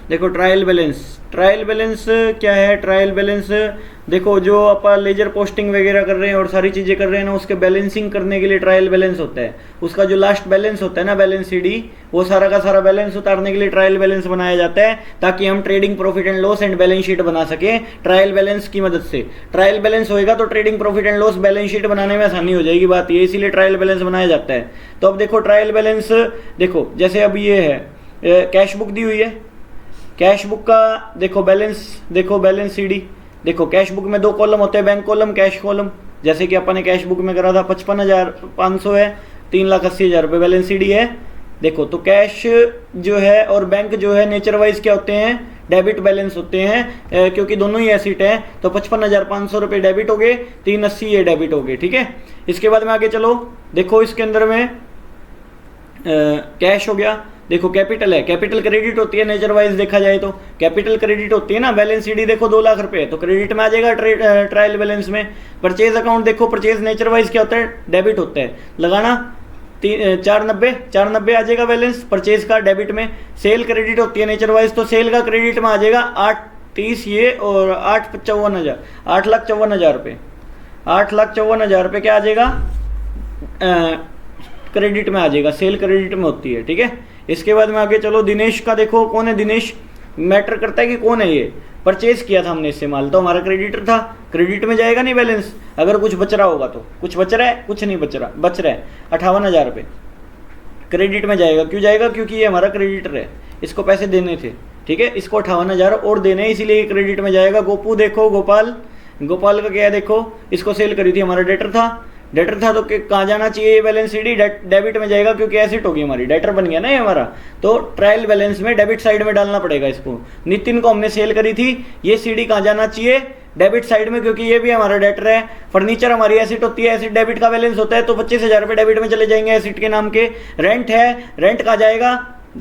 देखो trial balance, trial balance क्या है? ट्रायल बैलेंस देखो जो अपन लेजर पोस्टिंग वगैरह कर रहे हैं और सारी चीज़ें कर रहे हैं ना, उसके बैलेंसिंग करने के लिए ट्रायल बैलेंस होता है। उसका जो लास्ट बैलेंस होता है ना, बैलेंस सीडी, वो सारा का सारा बैलेंस उतारने के लिए ट्रायल बैलेंस बनाया जाता है, ताकि हम trading profit and loss and balance sheet बना सके ट्रायल बैलेंस की मदद से। ट्रायल बैलेंस होएगा तो trading profit and loss balance sheet बनाने में आसानी हो जाएगी, बात ये, इसीलिए ट्रायल बैलेंस बनाया जाता है। तो अब देखो ट्रायल बैलेंस, देखो जैसे अब ये है कैश बुक दी हुई है, कैश बुक का देखो बैलेंस, देखो बैलेंस सीडी, देखो कैश बुक में 2 कॉलम होते हैं, बैंक कॉलम, कैश कॉलम। जैसे कि अपन ने कैश बुक में करा था 55,500 है, 3,80,000 रुपये बैलेंस सीडी है। देखो तो कैश जो है और बैंक जो है नेचर वाइज क्या होते हैं? डेबिट बैलेंस होते हैं, क्योंकि दोनों ही एसिट हैं। तो 55,500 रुपये डेबिट हो गए, 380 ये डेबिट हो गए, ठीक है। इसके बाद में आगे चलो, देखो इसके अंदर में कैश हो गया, देखो कैपिटल है, कैपिटल क्रेडिट होती है नेचर वाइज देखा जाए तो, कैपिटल क्रेडिट होती है ना। बैलेंस सीडी देखो 2 लाख रुपए, तो क्रेडिट में आ जाएगा ट्रायल बैलेंस में। परचेज अकाउंट देखो, परचेज नेचर वाइज क्या होता है? डेबिट होता है, लगाना 490 आ जाएगा बैलेंस परचेज का डेबिट में। सेल क्रेडिट होती है नेचर वाइज, तो सेल का क्रेडिट में आ जाएगा 830 ये और 8,54,000, 8,54,000 रुपये, 8,54,000 रुपये क्या आ जाएगा? क्रेडिट में आ जाएगा, सेल क्रेडिट में होती है, ठीक है। इसके बाद में आगे चलो, दिनेश का देखो, कौन है दिनेश? मैटर करता है कि कौन है ये, परचेज किया था हमने इससे माल, तो हमारा क्रेडिटर था, क्रेडिट में जाएगा नहीं बैलेंस। अगर कुछ बच रहा होगा तो, कुछ बच रहा है, कुछ नहीं बच रहा, बच रहा है 58,000 रुपये, क्रेडिट में जाएगा। क्यों जाएगा? क्योंकि ये हमारा क्रेडिटर है, इसको पैसे देने थे, ठीक है, इसको 58,000 और देने, इसीलिए ये क्रेडिट में जाएगा। गोपू देखो, गोपाल, गोपाल का क्या है? देखो इसको सेल करी थी, हमारा डेटर था, डेटर था तो कहाँ जाना चाहिए? बैलेंस सीडी डेबिट में जाएगा, क्योंकि एसिट होगी हमारी, डेटर बन गया ना ये हमारा, तो ट्रायल बैलेंस में डेबिट साइड में डालना पड़ेगा इसको। नितिन को हमने सेल करी थी, ये सीडी कहाँ जाना चाहिए? डेबिट साइड में, क्योंकि ये भी हमारा डेटर है। फर्नीचर हमारी एसिट होती है, एसिट डेबिट का बैलेंस होता है, तो 25,000 रुपये डेबिट में चले जाएंगे एसिट के नाम के। रेंट है, रेंट कहाँ जाएगा?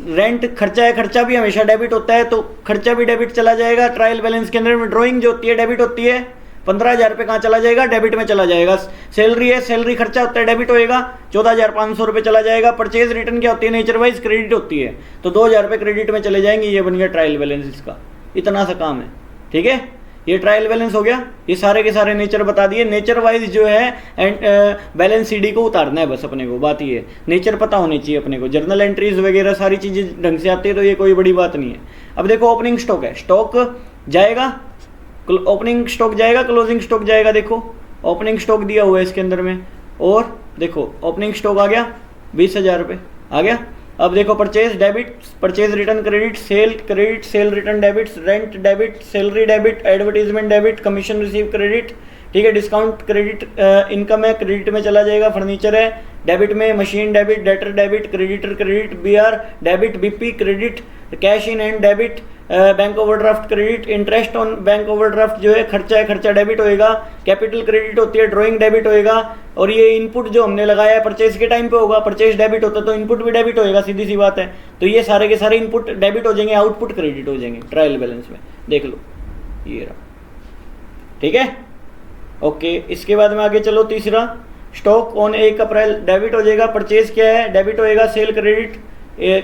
रेंट खर्चा है, खर्चा भी हमेशा डेबिट होता है, तो खर्चा भी डेबिट चला जाएगा ट्रायल बैलेंस के अंदर में। ड्रॉइंग जो होती है डेबिट होती है, 15,000 रुपये कहाँ चला जाएगा? डेबिट में चला जाएगा। सैलरी है, सैलरी खर्चा होता है, डेबिट होएगा, 14,500 रुपये चला जाएगा। परचेज रिटर्न क्या होती है? नेचर वाइज क्रेडिट होती है, तो 2,000 रुपये क्रेडिट में चले जाएंगे। ये बन गया ट्रायल बैलेंस इसका, इतना सा काम है, ठीक है। ये ट्रायल बैलेंस हो गया, ये सारे के सारे नेचर बता दिए। नेचर वाइज जो है बैलेंस सीडी को उतारना है बस अपने को, बात ये है, नेचर पता होनी चाहिए अपने को। जर्नल एंट्रीज वगैरह सारी चीज़ें ढंग से आती है, तो ये कोई बड़ी बात नहीं है। अब देखो ओपनिंग स्टॉक है, स्टॉक जाएगा, ओपनिंग स्टॉक जाएगा, क्लोजिंग स्टॉक जाएगा। देखो ओपनिंग स्टॉक दिया हुआ है इसके अंदर में, और देखो ओपनिंग स्टॉक आ गया 20,000 रुपये आ गया। अब देखो purchase debit, purchase return credit, sale return debit, rent debit, salary debit, advertisement debit, commission receive credit, ठीक है। डिस्काउंट क्रेडिट, इनकम है, क्रेडिट में चला जाएगा। फर्नीचर है, डेबिट में। Machine debit, debtor debit, creditor credit, BR debit, BP credit, cash in hand debit, bank overdraft credit, interest on bank overdraft जो है खर्चा है, खर्चा डेबिट होएगा। कैपिटल क्रेडिट होती है, ड्राइंग डेबिट होएगा। और ये इनपुट जो हमने लगाया है परचेज के टाइम पे होगा, परचेज डेबिट होता है तो इनपुट भी डेबिट होएगा, सीधी सी बात है। तो ये सारे के सारे इनपुट डेबिट हो जाएंगे, आउटपुट क्रेडिट हो जाएंगे ट्रायल बैलेंस में, देख लो ये रहा, ठीक है, ओके। इसके बाद में आगे चलो, तीसरा स्टॉक ऑन 1 अप्रैल डेबिट हो जाएगा। परचेज क्या है? डेबिट होएगा। Sale credit,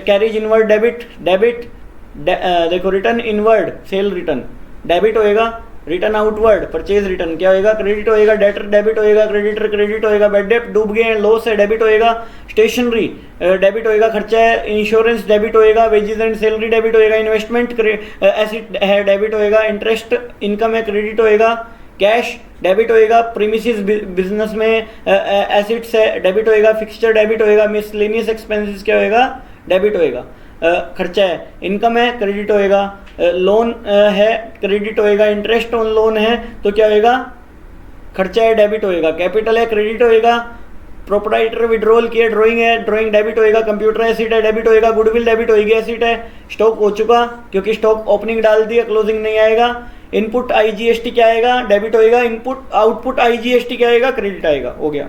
carriage inward debit, debit देखो return inward, sale return debit होएगा। रिटर्न आउटवर्ड, परचेज रिटर्न क्या होएगा? क्रेडिट होएगा। डेटर डेबिट होएगा, क्रेडिटर क्रेडिट होएगा। बैड डेट डूब गए हैं, लॉस है, डेबिट होएगा। स्टेशनरी डेबिट होएगा, खर्चा है। इंश्योरेंस डेबिट होएगा। वेजेस एंड सैलरी डेबिट होएगा। इन्वेस्टमेंट एसेट है, डेबिट होएगा। इंटरेस्ट इनकम है, क्रेडिट होएगा। कैश डेबिट होएगा। प्रीमिसेस बिजनेस में एसेट्स है, डेबिट होएगा। फिक्सचर डेबिट होएगा। मिसलेनियस एक्सपेंसेस क्या होएगा? डेबिट होएगा। खर्चा है, इनकम है, क्रेडिट होएगा। लोन है, क्रेडिट होएगा। इंटरेस्ट ऑन लोन है तो क्या होएगा? खर्चा है, डेबिट होएगा। कैपिटल है, क्रेडिट होएगा। प्रोप्राइटर विड्रॉल किया, ड्राइंग है, ड्राइंग डेबिट होएगा। कंप्यूटर एसिड है, डेबिट होएगा। गुडविल डेबिट होएगी, एसिड है। स्टॉक हो चुका क्योंकि स्टॉक ओपनिंग डाल दिया, क्लोजिंग नहीं आएगा। इनपुट आईजीएसटी क्या आएगा? डेबिट होएगा। इनपुट आउटपुट आईजीएसटी क्या आएगा? क्रेडिट आएगा। हो गया,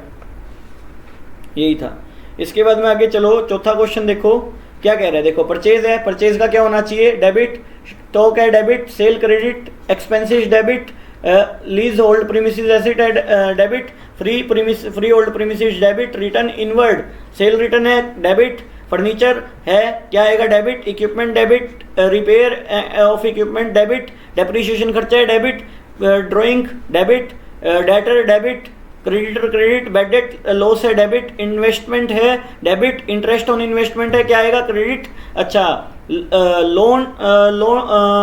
यही था। इसके बाद में आगे चलो, चौथा क्वेश्चन देखो क्या कह रहा है। देखो परचेज है, परचेज का क्या होना चाहिए? डेबिट। स्टॉक है, debit. Sale credit, expenses debit. Lease hold premises asset है, debit. Free hold premises debit. Return inward, sale return है, डेबिट। फर्नीचर है, क्या आएगा debit, equipment debit, repair of equipment debit, depreciation खर्चा है debit, drawing debit, debtor debit, creditor credit, bad debt loss है debit, investment है debit, interest on investment है, क्या आएगा क्रेडिट। अच्छा लोन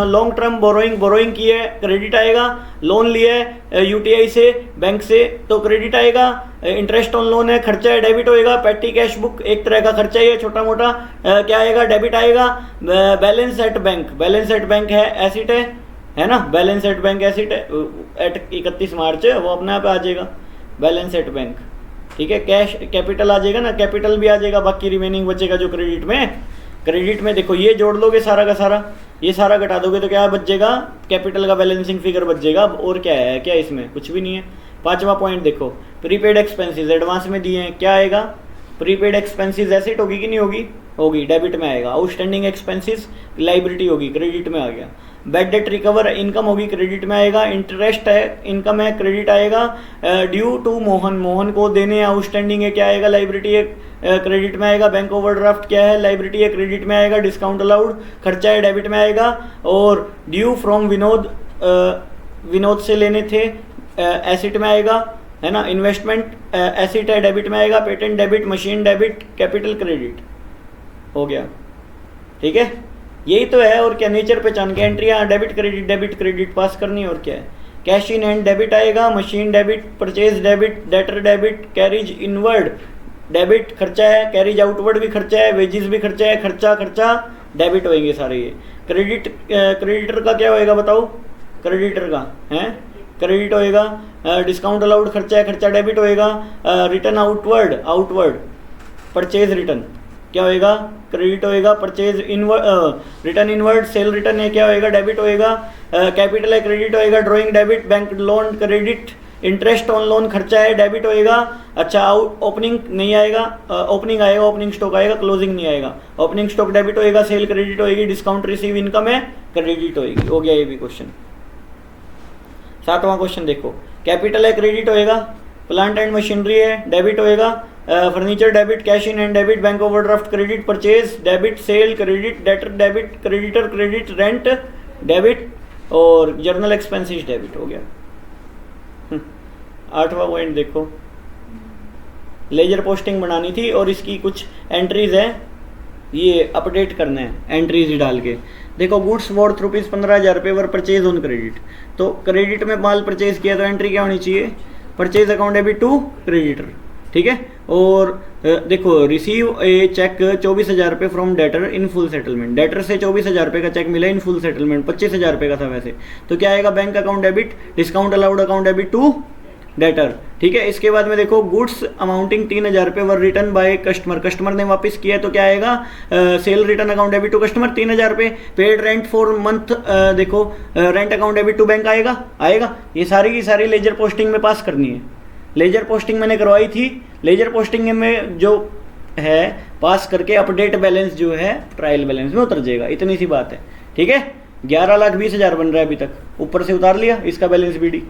लॉन्ग टर्म बोरोइंग की है, क्रेडिट आएगा, लोन लिया है यूटीआई से बैंक से तो क्रेडिट आएगा, इंटरेस्ट ऑन लोन है, खर्चा है डेबिट होएगा, पेटी कैश बुक एक तरह का खर्चा ही है छोटा मोटा, क्या आएगा डेबिट आएगा। बैलेंस एट बैंक है एसिड है ना, बैलेंस एट बैंक एसिड है एट 31 मार्च वो अपने आप आ जाएगा बैलेंस एट बैंक, ठीक है। कैश कैपिटल आ जाएगा ना, कैपिटल भी आ जाएगा, बाकी रिमेनिंग बचेगा जो क्रेडिट में देखो ये जोड़ लोगे सारा का सारा, ये सारा घटा दोगे तो क्या बचेगा, कैपिटल का बैलेंसिंग फिगर बच जाएगा। और क्या है, क्या इसमें कुछ भी नहीं है। पांचवा पॉइंट देखो, प्रीपेड एक्सपेंसेस एडवांस में दिए हैं, क्या आएगा, प्रीपेड एक्सपेंसेस एसेट होगी कि नहीं होगी, होगी, डेबिट में आएगा। आउटस्टैंडिंग एक्सपेंसेस लाइबिलिटी होगी, क्रेडिट में आ गया। बैड डेट रिकवर इनकम होगी, क्रेडिट में आएगा। इंटरेस्ट है इनकम है, क्रेडिट आएगा। ड्यू टू मोहन को देने आउटस्टैंडिंग है, क्या आएगा, लाइबिलिटी है, क्रेडिट में आएगा। बैंक ओवरड्राफ्ट क्या है, लाइबिलिटी है, क्रेडिट में आएगा। डिस्काउंट अलाउड खर्चा है, डेबिट में आएगा। और ड्यू फ्रॉम विनोद से लेने थे, एसिट में आएगा, है ना। इन्वेस्टमेंट एसिट है, डेबिट में आएगा। Patent debit, machine debit, capital credit हो गया, ठीक है। यही तो है, और क्या नेचर पहचान के एंट्रियाँ डेबिट क्रेडिट पास करनी है, और क्या है। कैश इन हैंड डेबिट आएगा, machine debit, purchase debit, debtor debit, carriage inward debit खर्चा है, कैरिज आउटवर्ड भी खर्चा है, वेजेस भी खर्चा है, खर्चा डेबिट होएंगे सारे ये। क्रेडिटर का क्या होएगा बताओ, क्रेडिटर का है क्रेडिट होएगा। डिस्काउंट अलाउड खर्चा है, खर्चा डेबिट होएगा। रिटर्न आउटवर्ड परचेज रिटर्न क्या होएगा, क्रेडिट होएगा। Purchase return inward sale return है, क्या होएगा, डेबिट होएगा। कैपिटल है, क्रेडिट होएगा। Drawing debit, bank loan credit. Interest on loan खर्चा है, डेबिट होएगा। अच्छा ओपनिंग नहीं आएगा, ओपनिंग आएगा, ओपनिंग स्टॉक आएगा, क्लोजिंग नहीं आएगा। ओपनिंग स्टॉक डेबिट होएगा, सेल क्रेडिट होएगी, डिस्काउंट रिसीव इनकम है, क्रेडिट होएगी। हो गया ये भी क्वेश्चन। सातवां क्वेश्चन देखो, कैपिटल है, क्रेडिट होएगा। प्लांट एंड मशीनरी है, डेबिट होएगा। Furniture debit, cash in hand debit, bank overdraft credit, purchase debit, sale credit, debtor debit, creditor credit, rent debit और जर्नल एक्सपेंसेस डेबिट हो गया। आठवां पॉइंट देखो, लेजर पोस्टिंग बनानी थी और इसकी कुछ एंट्रीज है, ये अपडेट करना है एंट्रीज डाल के। देखो गुड्स वर्थ रुपीज़ 15,000 रुपये वर परचेज ऑन क्रेडिट, तो क्रेडिट में माल परचेज किया तो एंट्री क्या होनी चाहिए, purchase account debit to creditor, ठीक है। और देखो रिसीव ए चेक 24,000 रुपये from debtor in full settlement, debtor से 24,000 रुपये का चेक मिला इन फुल सेटलमेंट, 25,000 रुपये का था वैसे, तो क्या आएगा, bank account debit, discount allowed account debit to debtor, ठीक है। इसके बाद में देखो गुड्स अमाउंटिंग 3,000 रुपये वर रिटर्न बाय कस्टमर ने वापस किया तो क्या आएगा, sale return account debit to customer 3,000 रुपये। पेड रेंट फॉर मंथ, देखो rent account debit to bank आएगा। ये सारी की सारी लेजर पोस्टिंग में पास करनी है। लेजर पोस्टिंग मैंने करवाई थी, लेजर पोस्टिंग में जो है पास करके अपडेट बैलेंस जो है ट्रायल बैलेंस में उतर जाएगा, इतनी सी बात है, ठीक है। 11,20,000 बन रहा है अभी तक, ऊपर से उतार लिया इसका बैलेंस बीडी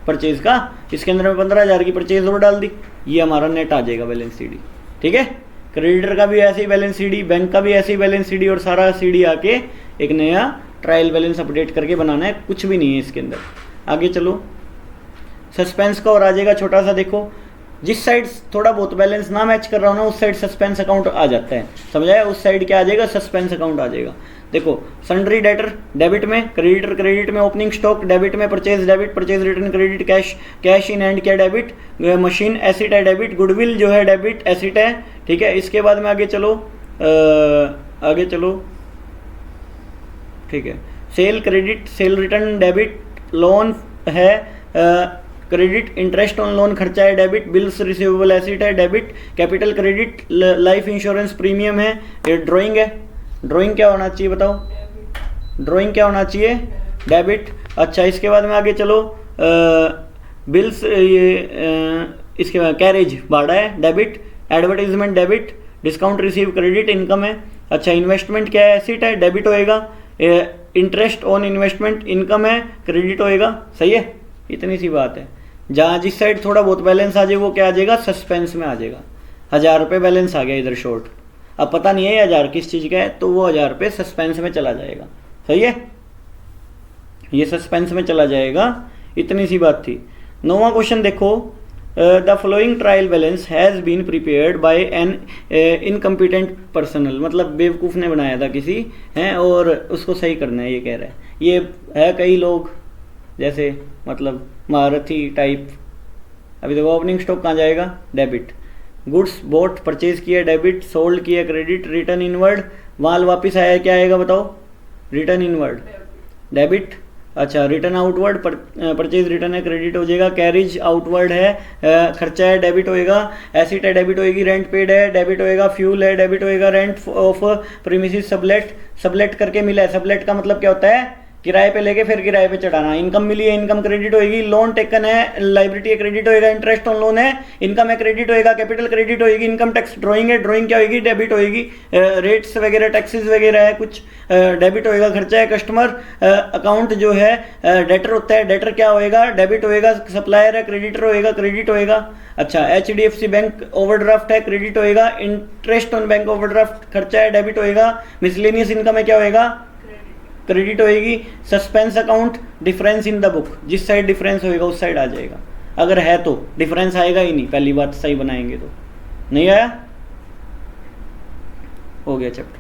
परचेज का, इसके अंदर में 15,000 की परचेज और डाल दी, ये हमारा नेट आ जाएगा बैलेंस सीडी, ठीक है। क्रेडिटर का भी ऐसे ही बैलेंस सीडी, बैंक का भी ऐसे ही बैलेंस सीडी, और सारा सीडी आके एक नया ट्रायल बैलेंस अपडेट करके बनाना है, कुछ भी नहीं है इसके अंदर। आगे चलो, सस्पेंस का और आ जाएगा छोटा सा, देखो जिस साइड थोड़ा बहुत बैलेंस ना मैच कर रहा हो ना उस साइड सस्पेंस अकाउंट आ जाता है, समझाया। उस साइड क्या आ जाएगा, सस्पेंस अकाउंट आ जाएगा। देखो सन्ड्री डेटर डेबिट में, क्रेडिटर क्रेडिट में, ओपनिंग स्टॉक डेबिट में, purchase debit, purchase return credit, cash in hand क्या डेबिट, मशीन एसिट है डेबिट, गुडविल जो है डेबिट एसिट है, ठीक है। इसके बाद में आगे चलो ठीक है। Cell credit, sale return debit, loan है क्रेडिट, इंटरेस्ट ऑन लोन खर्चा है डेबिट, बिल्स रिसीवेबल एसिट है debit, capital credit, life insurance premium है, ये ड्राइंग है। ड्राइंग क्या होना चाहिए बताओ, ड्राइंग क्या होना चाहिए, डेबिट। अच्छा इसके बाद में आगे चलो, बिल्स इसके बाद कैरेज भाड़ा है debit, advertisement debit, discount receive credit income है। अच्छा इन्वेस्टमेंट क्या है, एसिट है, डेबिट होएगा। इंटरेस्ट ऑन इन्वेस्टमेंट इनकम है, क्रेडिट होएगा, सही है। इतनी सी बात है। जहाँ जिस साइड थोड़ा बहुत बैलेंस आ जाए वो क्या आ जाएगा, सस्पेंस में आ जाएगा। 1,000 रुपये बैलेंस आ गया इधर शॉर्ट, अब पता नहीं है ये 1000 किस चीज़ का है, तो वो 1000 रुपये सस्पेंस में चला जाएगा। सही है, ये सस्पेंस में चला जाएगा, इतनी सी बात थी। 9वां क्वेश्चन देखो, the following trial balance has been prepared by an incompetent personal, मतलब बेवकूफ़ ने बनाया था किसी हैं और उसको सही करना है, ये कह रहा है। ये है कई लोग जैसे मतलब महारथी टाइप। अभी देखो ओपनिंग स्टॉक कहाँ जाएगा, डेबिट, गुड्स बोट परचेज किया डेबिट, सोल्ड किया क्रेडिट, रिटर्न इनवर्ड, माल वापस आया क्या आएगा बताओ, रिटर्न इनवर्ड डेबिट। अच्छा रिटर्न आउटवर्ड परचेज रिटर्न है क्रेडिट हो जाएगा, कैरिज आउटवर्ड है खर्चा है डेबिट होएगा, एसिड है डेबिट होएगी, रेंट पेड है डेबिट होएगा, फ्यूल है डेबिट होएगा, rent of premises sublet, sublet करके मिला है, सबलेट का मतलब क्या होता है, किराए पे लेके फिर किराए पे चढ़ाना, इनकम मिली है इनकम क्रेडिट होएगी, लोन टेकन है लाइबिलिटी है क्रेडिट होएगा, इंटरेस्ट ऑन लोन है इनकम है क्रेडिट होएगा, कैपिटल क्रेडिट होएगी, इनकम टैक्स ड्राइंग है ड्राइंग क्या होएगी डेबिट होएगी, रेट्स वगैरह टैक्सेस वगैरह है कुछ डेबिट होएगा, खर्चा है, कस्टमर अकाउंट जो है डेटर होता है डेटर क्या होएगा डेबिट होएगा, सप्लायर है क्रेडिटर होएगा क्रेडिट होएगा। अच्छा HDFC बैंक ओवरड्राफ्ट है क्रेडिट होएगा, इंटरेस्ट ऑन बैंक ओवरड्राफ्ट खर्चा है डेबिट होएगा, मिसलेनियस इनकम है क्या होएगा क्रेडिट होएगी, suspense account difference in the book, जिस साइड डिफरेंस होएगा उस साइड आ जाएगा, अगर है तो डिफरेंस आएगा ही नहीं, पहली बात सही बनाएंगे तो। नहीं आया, हो गया चैप्टर।